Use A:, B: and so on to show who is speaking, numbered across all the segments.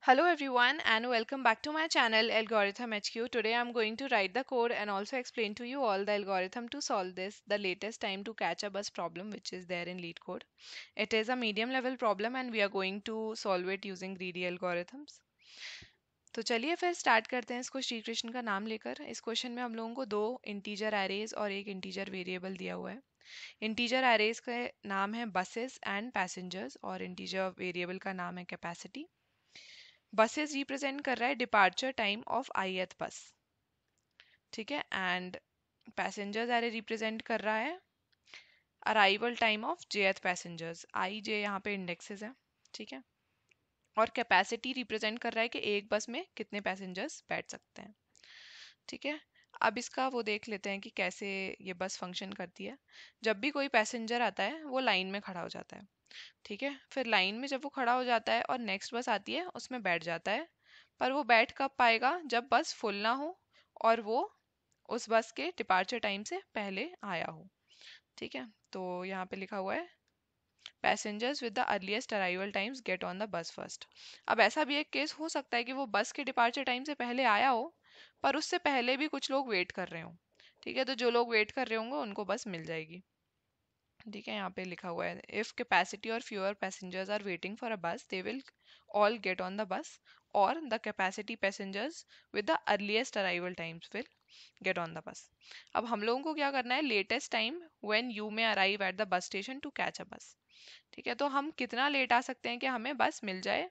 A: Hello everyone and welcome back to my channel Algorithm HQ. Today I'm going to write the code and also explain to you all the algorithm to solve the latest time to catch a bus problem which is there in LeetCode. It is a medium level problem and we are going to solve it using greedy algorithms. तो चलिए फिर start करते हैं इसको श्री कृष्ण का नाम लेकर। इस क्वेश्चन में हम लोगों को दो इंटीजर एरेज और एक इंटीजर वेरिएबल दिया हुआ है। इंटीजर एरेज का नाम है बसेस एंड पैसेंजर्स और इंटीजर वेरिएबल का नाम है कैपेसिटी। बसेस रिप्रेजेंट कर रहा है डिपार्चर टाइम ऑफ ith बस, ठीक है, एंड पैसेंजर्स एरे रिप्रेजेंट कर रहा है arrival time of jth passengers. I J यहाँ पे इंडेक्सेस है, ठीक है, और कैपेसिटी रिप्रेजेंट कर रहा है कि एक बस में कितने पैसेंजर्स बैठ सकते हैं, ठीक है। अब इसका वो देख लेते हैं कि कैसे ये बस फंक्शन करती है। जब भी कोई पैसेंजर आता है वो लाइन में खड़ा हो जाता है, ठीक है, फिर लाइन में जब वो खड़ा हो जाता है और नेक्स्ट बस आती है उसमें बैठ जाता है, पर वो बैठ कब पाएगा जब बस फुल ना हो और वो उस बस के डिपार्चर टाइम से पहले आया हो, ठीक है। तो यहाँ पे लिखा हुआ है passengers with the earliest arrival times gate on the बस फर्स्ट। अब ऐसा भी एक केस हो सकता है कि वो बस के डिपार्चर टाइम से पहले आया हो पर उससे पहले भी कुछ लोग वेट कर रहे हो, ठीक है, तो जो लोग वेट कर रहे होंगे उनको बस मिल जाएगी, ठीक है। यहाँ पे लिखा हुआ है इफ कैपेसिटी और fewer passengers are waiting for a bus they will all get on the bus और the capacity passengers with the earliest arrival times will get on the bus. अब हम लोगों को क्या करना है, latest time when you may arrive at the bus station to catch a bus, ठीक है। तो हम कितना लेट आ सकते हैं कि हमें बस मिल जाए,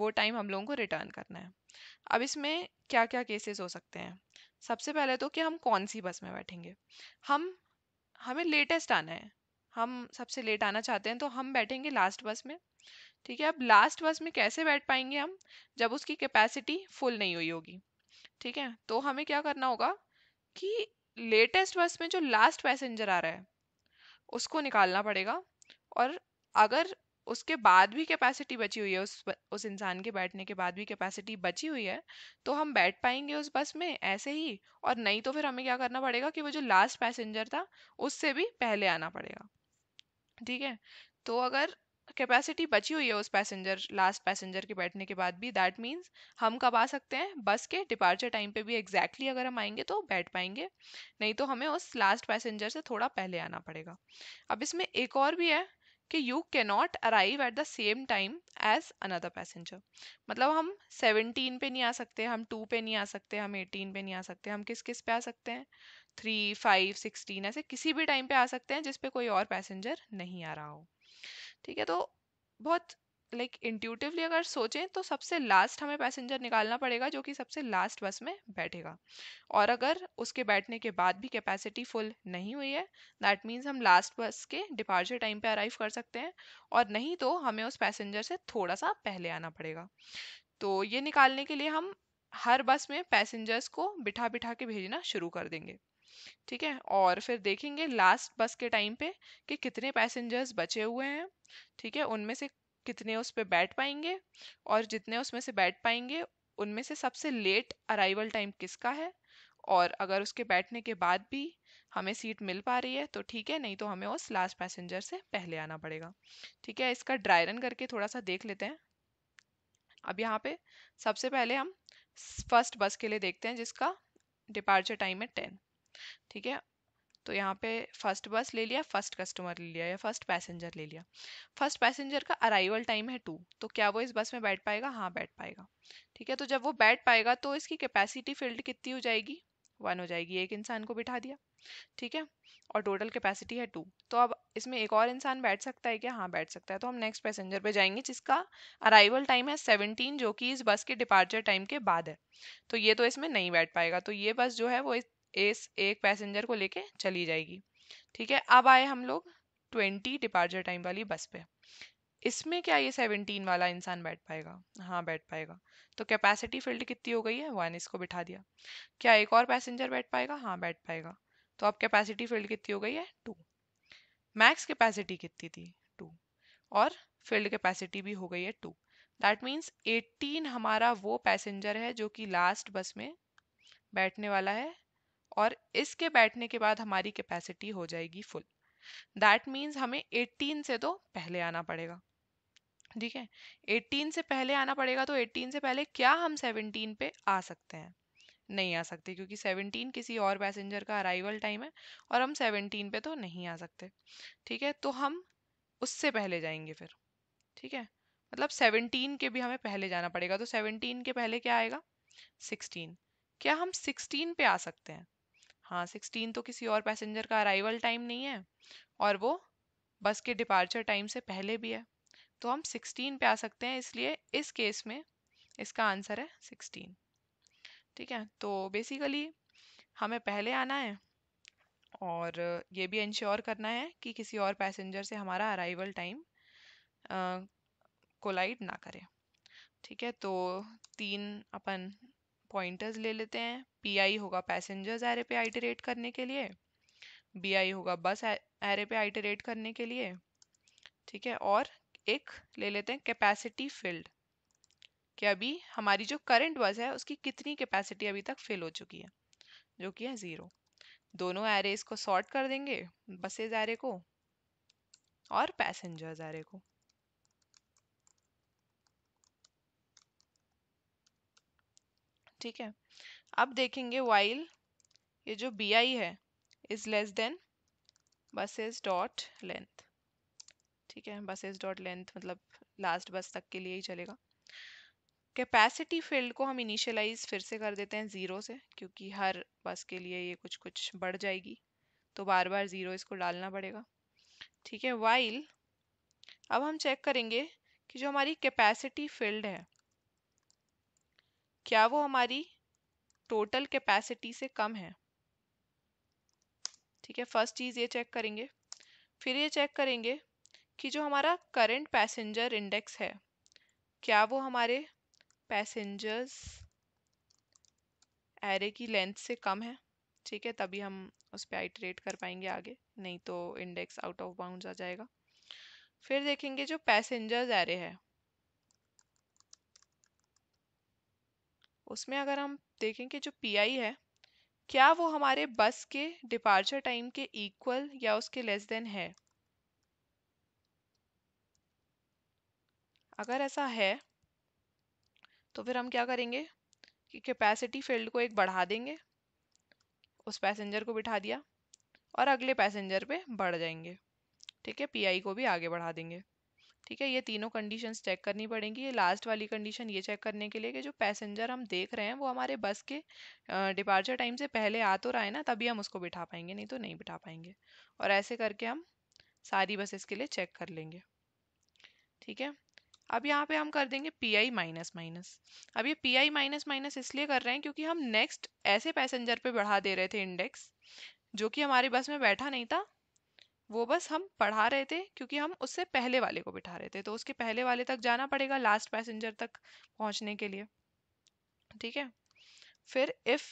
A: वो टाइम हम लोगों को रिटर्न करना है। अब इसमें क्या क्या केसेस हो सकते हैं। सबसे पहले तो कि हम कौन सी बस में बैठेंगे। हम हमें लेटेस्ट आना है, हम सबसे लेट आना चाहते हैं तो हम बैठेंगे लास्ट बस में, ठीक है। अब लास्ट बस में कैसे बैठ पाएंगे हम, जब उसकी कैपेसिटी फुल नहीं हुई होगी, ठीक है। तो हमें क्या करना होगा कि लेटेस्ट बस में जो लास्ट पैसेंजर आ रहा है उसको निकालना पड़ेगा, और अगर उसके बाद भी कैपेसिटी बची हुई है, उस इंसान के बैठने के बाद भी कैपेसिटी बची हुई है तो हम बैठ पाएंगे उस बस में ऐसे ही, और नहीं तो फिर हमें क्या करना पड़ेगा कि वो जो लास्ट पैसेंजर था उससे भी पहले आना पड़ेगा, ठीक है। तो अगर कैपेसिटी बची हुई है उस पैसेंजर लास्ट पैसेंजर के बैठने के बाद भी, दैट मीन्स हम कब आ सकते हैं, बस के डिपार्चर टाइम पे भी एग्जैक्टली अगर हम आएंगे तो बैठ पाएंगे, नहीं तो हमें उस लास्ट पैसेंजर से थोड़ा पहले आना पड़ेगा। अब इसमें एक और भी है कि you cannot arrive at the same time as another passenger. मतलब हम 17 पे नहीं आ सकते, हम 2 पे नहीं आ सकते, हम 18 पे नहीं आ सकते, हम किस किस पे आ सकते हैं, 3, 5, 16 ऐसे किसी भी टाइम पे आ सकते हैं जिसपे कोई और पैसेंजर नहीं आ रहा हो, ठीक है। तो बहुत इंट्यूटिवली अगर सोचें तो सबसे लास्ट हमें पैसेंजर निकालना पड़ेगा जो कि सबसे लास्ट बस में बैठेगा, और अगर उसके बैठने के बाद भी कैपेसिटी फुल नहीं हुई है दैट मीन्स हम लास्ट बस के डिपार्चर टाइम पे अराइव कर सकते हैं, और नहीं तो हमें उस पैसेंजर से थोड़ा सा पहले आना पड़ेगा। तो ये निकालने के लिए हम हर बस में पैसेंजर्स को बिठा बिठा के भेजना शुरू कर देंगे, ठीक है, और फिर देखेंगे लास्ट बस के टाइम पे कि कितने पैसेंजर्स बचे हुए हैं, ठीक है, उनमें से कितने उस पे बैठ पाएंगे, और जितने उसमें से बैठ पाएंगे उनमें से सबसे लेट अराइवल टाइम किसका है, और अगर उसके बैठने के बाद भी हमें सीट मिल पा रही है तो ठीक है, नहीं तो हमें उस लास्ट पैसेंजर से पहले आना पड़ेगा, ठीक है। इसका ड्राई रन करके थोड़ा सा देख लेते हैं। अब यहाँ पे सबसे पहले हम फर्स्ट बस के लिए देखते हैं जिसका डिपार्चर टाइम है 10, ठीक है। तो यहाँ पे फर्स्ट बस ले लिया, फर्स्ट कस्टमर ले लिया या फर्स्ट पैसेंजर ले लिया। फर्स्ट पैसेंजर का अराइवल टाइम है 2, तो क्या वो इस बस में बैठ पाएगा, हाँ बैठ पाएगा, ठीक है। तो जब वो बैठ पाएगा तो इसकी कैपेसिटी फील्ड कितनी हो जाएगी, 1 हो जाएगी, एक इंसान को बिठा दिया, ठीक है, और टोटल कैपेसिटी है 2। तो अब इसमें एक और इंसान बैठ सकता है क्या, हाँ बैठ सकता है। तो हम नेक्स्ट पैसेंजर पे जाएंगे जिसका अराइवल टाइम है 17 जो कि इस बस के डिपार्चर टाइम के बाद है, तो ये तो इसमें नहीं बैठ पाएगा, तो ये बस जो है वो इस एक पैसेंजर को लेके चली जाएगी, ठीक है। अब आए हम लोग 20 डिपार्चर टाइम वाली बस पे। इसमें क्या ये 17 वाला इंसान बैठ पाएगा, हाँ बैठ पाएगा। तो कैपेसिटी फील्ड कितनी हो गई है, 1, इसको बिठा दिया। क्या एक और पैसेंजर बैठ पाएगा, हाँ बैठ पाएगा। तो अब कैपेसिटी फील्ड कितनी हो गई है, 2। मैक्स कैपेसिटी कितनी थी, 2, और फील्ड कैपेसिटी भी हो गई है 2। दैट मीन्स 18 हमारा वो पैसेंजर है जो कि लास्ट बस में बैठने वाला है, और इसके बैठने के बाद हमारी कैपेसिटी हो जाएगी फुल। दैट मीन्स हमें 18 से तो पहले आना पड़ेगा, ठीक है, 18 से पहले आना पड़ेगा, तो 18 से पहले क्या हम 17 पे आ सकते हैं? नहीं आ सकते, क्योंकि 17 किसी और पैसेंजर का अराइवल टाइम है और हम 17 पे तो नहीं आ सकते। ठीक है, तो हम उससे पहले जाएंगे फिर। ठीक है, मतलब 17 के भी हमें पहले जाना पड़ेगा, तो 17 के पहले क्या आएगा? 16। क्या हम 16 पे आ सकते हैं? हाँ, 16 तो किसी और पैसेंजर का अराइवल टाइम नहीं है और वो बस के डिपार्चर टाइम से पहले भी है, तो हम 16 पे आ सकते हैं, इसलिए इस केस में इसका आंसर है 16। ठीक है, तो बेसिकली हमें पहले आना है और ये भी इंश्योर करना है कि किसी और पैसेंजर से हमारा अराइवल टाइम कोलाइड ना करे। ठीक है, तो 3 अपन पॉइंटर्स ले लेते हैं। पी आई होगा पैसेंजर्स एरे पे आइटरेट करने के लिए, बी आई होगा बस एरे पे आइटरेट करने के लिए। ठीक है, और एक ले लेते हैं कैपेसिटी फिल्ड, कि अभी हमारी जो करंट बस है उसकी कितनी कैपेसिटी अभी तक फिल हो चुकी है, जो कि है 0। दोनों एरेज को सॉर्ट कर देंगे, बसेज एरे को और पैसेंजर्स एरे को। ठीक है, अब देखेंगे वाइल ये जो बी आई है is less than buses dot length. ठीक है, बसेज डॉट लेंथ मतलब लास्ट बस तक के लिए ही चलेगा। कैपेसिटी फील्ड को हम इनिशियलाइज फिर से कर देते हैं 0 से, क्योंकि हर बस के लिए ये कुछ कुछ बढ़ जाएगी, तो बार बार 0 इसको डालना पड़ेगा। ठीक है, वाइल अब हम चेक करेंगे कि जो हमारी कैपेसिटी फील्ड है क्या वो हमारी टोटल कैपेसिटी से कम है। ठीक है, फर्स्ट चीज ये चेक करेंगे। फिर ये चेक करेंगे कि जो हमारा करंट पैसेंजर इंडेक्स है क्या वो हमारे पैसेंजर्स एरे की लेंथ से कम है। ठीक है, तभी हम उस पर आइटरेट कर पाएंगे आगे, नहीं तो इंडेक्स आउट ऑफ बाउंड्स आ जाएगा। फिर देखेंगे जो पैसेंजर्स एरे है उसमें अगर हम देखें कि जो पीआई है क्या वो हमारे बस के डिपार्चर टाइम के इक्वल या उसके लेस देन है। अगर ऐसा है तो फिर हम क्या करेंगे कि कैपेसिटी फील्ड को एक बढ़ा देंगे, उस पैसेंजर को बिठा दिया और अगले पैसेंजर पे बढ़ जाएंगे। ठीक है, पीआई को भी आगे बढ़ा देंगे। ठीक है, ये तीनों कंडीशंस चेक करनी पड़ेंगी। ये लास्ट वाली कंडीशन ये चेक करने के लिए कि जो पैसेंजर हम देख रहे हैं वो हमारे बस के डिपार्चर टाइम से पहले आ तो रहा है ना, तभी हम उसको बिठा पाएंगे, नहीं तो नहीं बिठा पाएंगे। और ऐसे करके हम सारी बसेस के लिए चेक कर लेंगे। ठीक है, अब यहाँ पे हम कर देंगे पी आई माइनस माइनस। अब ये पी आई माइनस माइनस इसलिए कर रहे हैं क्योंकि हम नेक्स्ट ऐसे पैसेंजर पे बढ़ा दे रहे थे इंडेक्स जो कि हमारी बस में बैठा नहीं था, वो बस हम पढ़ा रहे थे क्योंकि हम उससे पहले वाले को बिठा रहे थे, तो उसके पहले वाले तक जाना पड़ेगा लास्ट पैसेंजर तक पहुंचने के लिए। ठीक है, फिर इफ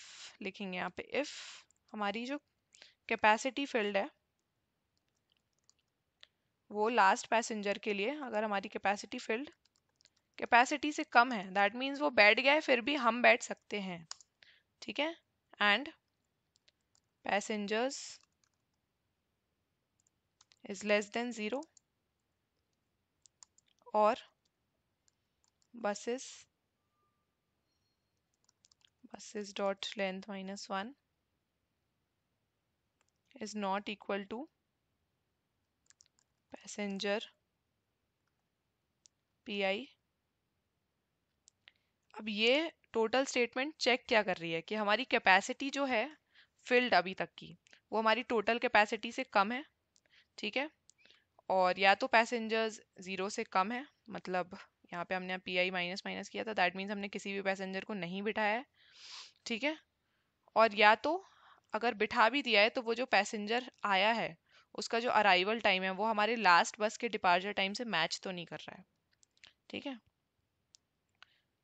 A: लिखेंगे यहाँ पे, इफ हमारी जो कैपेसिटी फील्ड है वो लास्ट पैसेंजर के लिए अगर हमारी कैपेसिटी फील्ड कैपेसिटी से कम है, दैट मीन्स वो बैठ गया है फिर भी हम बैठ सकते हैं। ठीक है, and passengers is less than 0 और buses buses dot length minus 1 is not equal to passenger PI। अब ये टोटल स्टेटमेंट चेक क्या कर रही है कि हमारी कैपेसिटी जो है फिल्ड अभी तक की वो हमारी टोटल कैपेसिटी से कम है। ठीक है, और या तो पैसेंजर्स 0 से कम है, मतलब यहाँ पे हमने पी आई माइनस माइनस किया था, दैट मीन्स हमने किसी भी पैसेंजर को नहीं बिठाया है। ठीक है, और या तो अगर बिठा भी दिया है तो वो जो पैसेंजर आया है उसका जो अराइवल टाइम है वो हमारे लास्ट बस के डिपार्चर टाइम से मैच तो नहीं कर रहा है। ठीक है,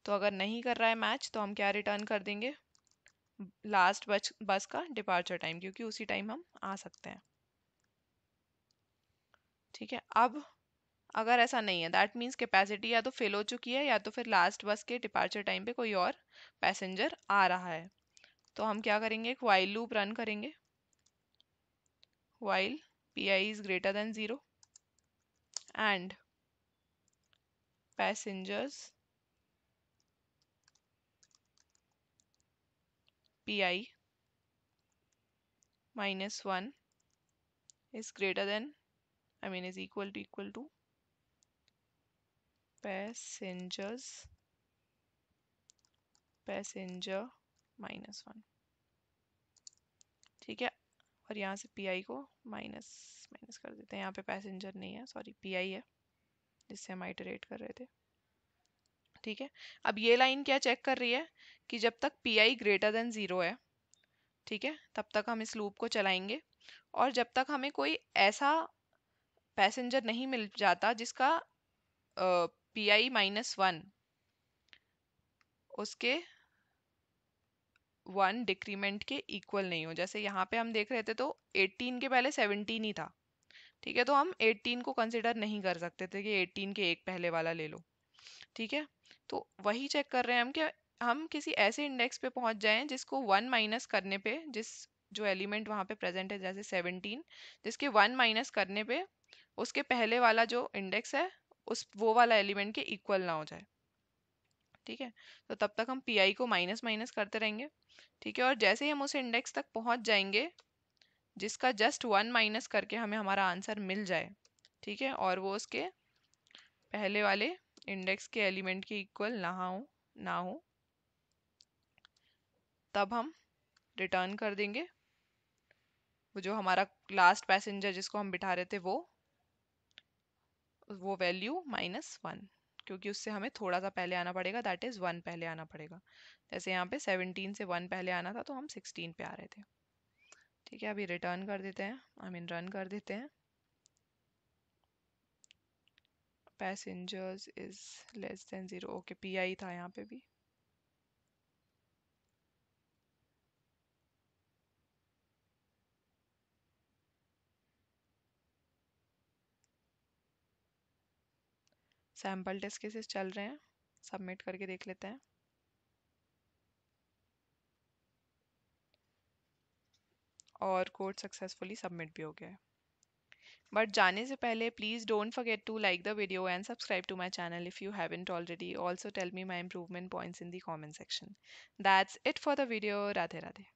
A: तो अगर नहीं कर रहा है मैच तो हम क्या रिटर्न कर देंगे, लास्ट बस का डिपार्चर टाइम, क्योंकि उसी टाइम हम आ सकते हैं। ठीक है, अब अगर ऐसा नहीं है दैट मीन्स कैपेसिटी या तो फिल हो चुकी है या तो फिर लास्ट बस के डिपार्चर टाइम पे कोई और पैसेंजर आ रहा है, तो हम क्या करेंगे, एक वाइल लूप रन करेंगे। While P I is greater than 0 and passengers pi minus 1 is greater than, is equal to passengers passenger minus 1। ठीक है, और यहाँ से पी आई को माइनस माइनस कर देते हैं। यहाँ पे पैसेंजर नहीं है, सॉरी पी आई है, जिससे हम आइटरेट कर रहे थे। ठीक है, अब ये लाइन क्या चेक कर रही है कि जब तक पी आई ग्रेटर देन 0 है, ठीक है, तब तक हम इस लूप को चलाएंगे, और जब तक हमें कोई ऐसा पैसेंजर नहीं मिल जाता जिसका पी आई माइनस 1 उसके 1 डिक्रीमेंट के इक्वल नहीं हो। जैसे यहाँ पे हम देख रहे थे तो 18 के पहले 17 ही था, ठीक है, तो हम 18 को कंसिडर नहीं कर सकते थे कि 18 के एक पहले वाला ले लो। ठीक है, तो वही चेक कर रहे हैं हम कि हम किसी ऐसे इंडेक्स पे पहुंच जाएं जिसको 1 माइनस करने पे, जिस जो एलिमेंट वहां पे प्रेजेंट है जैसे 17, जिसके 1 माइनस करने पे उसके पहले वाला जो इंडेक्स है उस वो वाला एलिमेंट के इक्वल ना हो जाए। ठीक है, तो तब तक हम पी आई को माइनस माइनस करते रहेंगे। ठीक है, और जैसे ही हम उस इंडेक्स तक पहुंच जाएंगे जिसका जस्ट 1 माइनस करके हमें हमारा आंसर मिल जाए, ठीक है, और वो उसके पहले वाले इंडेक्स के एलिमेंट के इक्वल ना हो, तब हम रिटर्न कर देंगे वो जो हमारा लास्ट पैसेंजर जिसको हम बिठा रहे थे वो वैल्यू -1, क्योंकि उससे हमें थोड़ा सा पहले आना पड़ेगा, दैट इज 1 पहले आना पड़ेगा। जैसे यहाँ पे 17 से 1 पहले आना था तो हम 16 पे आ रहे थे। ठीक है, अभी रिटर्न कर देते हैं, रन कर देते हैं। Passengers is less than 0, okay, P I था यहाँ पे भी। सैम्पल टेस्ट केसेस चल रहे हैं, सबमिट करके देख लेते हैं। और कोड सक्सेसफुली सबमिट भी हो गया है। बट जाने से पहले please don't forget to like the video and subscribe to my channel if you haven't already. Also tell me my improvement points in the comment section. That's it for the video. Radhe Radhe.